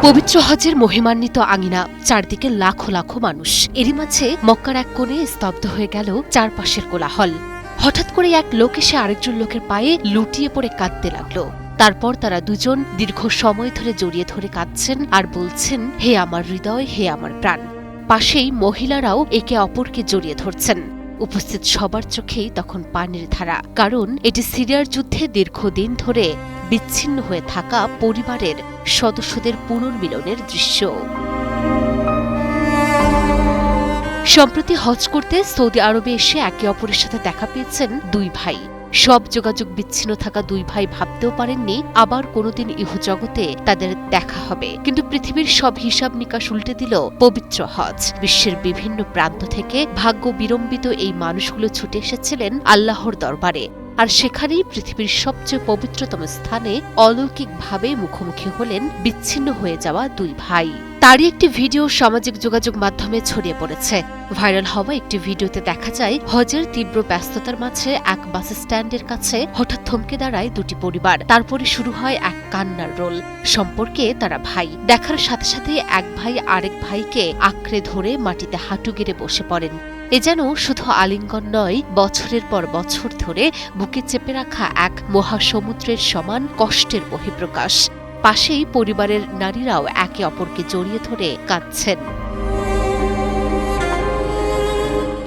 পবিত্র হজের মহিমান্বিত আঙিনা, চারদিকে লাখো লাখো মানুষ। এরই মাঝে মক্কার এক কোণে স্তব্ধ হয়ে গেল চারপাশের কোলাহল। হঠাৎ করে এক লোক এসে আরেকজন লোকের পায়ে লুটিয়ে পড়ে কাঁদতে লাগল। তারপর তারা দুজন দীর্ঘ সময় ধরে জড়িয়ে ধরে কাঁদছেন আর বলছেন, হে আমার হৃদয়, হে আমার প্রাণ। পাশেই মহিলারাও একে অপরকে জড়িয়ে ধরছেন। উপস্থিত সবার চোখেই তখন পানির ধারা, কারণ এটি সিরিয়ার যুদ্ধে দীর্ঘদিন ধরে বিচ্ছিন্ন হয়ে থাকা পরিবারের সদস্যদের পুনর্মিলনের দৃশ্য। সম্প্রতি হজ করতে সৌদি আরবে এসে একে অপরের সাথে দেখা পেয়েছেন দুই ভাই। সব যোগাযোগ বিচ্ছিন্ন থাকা দুই ভাই ভাবতেও পারেননি আবার কোনোদিন ইহজগতে তাদের দেখা হবে। কিন্তু পৃথিবীর সব হিসাব নিকাশ উল্টে দিল পবিত্র হজ। বিশ্বের বিভিন্ন প্রান্ত থেকে ভাগ্য বিড়ম্বিত এই মানুষগুলো ছুটে এসেছিলেন আল্লাহর দরবারে, আর সেখানেই পৃথিবীর সবচেয়ে পবিত্রতম স্থানে অলৌকিকভাবে মুখোমুখি হলেন বিচ্ছিন্ন হয়ে যাওয়া দুই ভাই। তারই একটি ভিডিও সামাজিক যোগাযোগ মাধ্যমে ছড়িয়ে পড়েছে। ভাইরাল হওয়া একটি ভিডিওতে দেখা যায় হজের তীব্র ব্যস্ততার মাঝে এক বাস স্ট্যান্ডের কাছে হঠাৎ থমকে দাঁড়ায় দুটি পরিবার। তারপরে শুরু হয় এক কান্নার রোল। সম্পর্কে তারা ভাই, দেখার সাথে সাথে এক ভাই আরেক ভাইকে আঁকড়ে ধরে মাটিতে হাঁটু গেড়ে বসে পড়েন। এ যেন শুধু আলিঙ্গন নয়, বছরের পর বছর ধরে বুকে চেপে রাখা এক মহাসমুদ্রের সমান কষ্টের বহিঃপ্রকাশ। পাশেই পরিবারের নারীরাও একে অপরকে জড়িয়ে ধরে কাঁদছেন।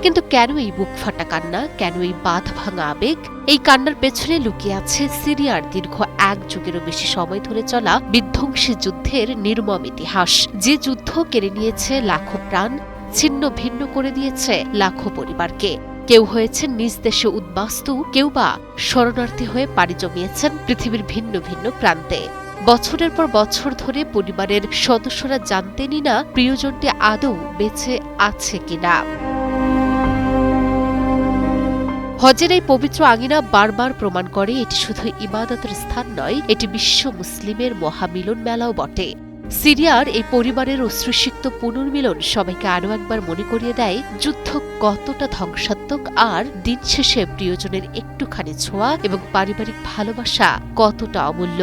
কিন্তু কেন এই বুক ফাটা কান্না, কেন এই বাঁধ ভাঙা আবেগ? এই কান্নার পেছনে লুকিয়ে আছে সিরিয়ার দীর্ঘ এক যুগেরও বেশি সময় ধরে চলা বিধ্বংসী যুদ্ধের নির্মম ইতিহাস। যে যুদ্ধ কেড়ে নিয়েছে লাখো প্রাণ, ছিন্ন ভিন্ন করে দিয়েছে লাখো পরিবারকে। কেউ হয়েছেন নিজ দেশে উদ্বাস্তু, কেউ বা শরণার্থী হয়ে পাড়ি জমিয়েছেন পৃথিবীর ভিন্ন ভিন্ন প্রান্তে। বছরের পর বছর ধরে পরিবারের সদস্যরা জানতেনই না প্রিয়জনটি আদৌ বেঁচে আছে কিনা। হজের এই পবিত্র আঙিনা বারবার প্রমাণ করে এটি শুধু ইবাদতের স্থান নয়, এটি বিশ্ব মুসলিমের মহামিলন মেলাও বটে। সিরিয়ার এই পরিবারের অশ্রুসিক্ত পুনর্মিলন সবাইকে আরও একবার মনে করিয়ে দেয় যুদ্ধ কতটা ধ্বংসাত্মক, আর দিন শেষে প্রিয়জনের একটুখানি ছোঁয়া এবং পারিবারিক ভালোবাসা কতটা অমূল্য।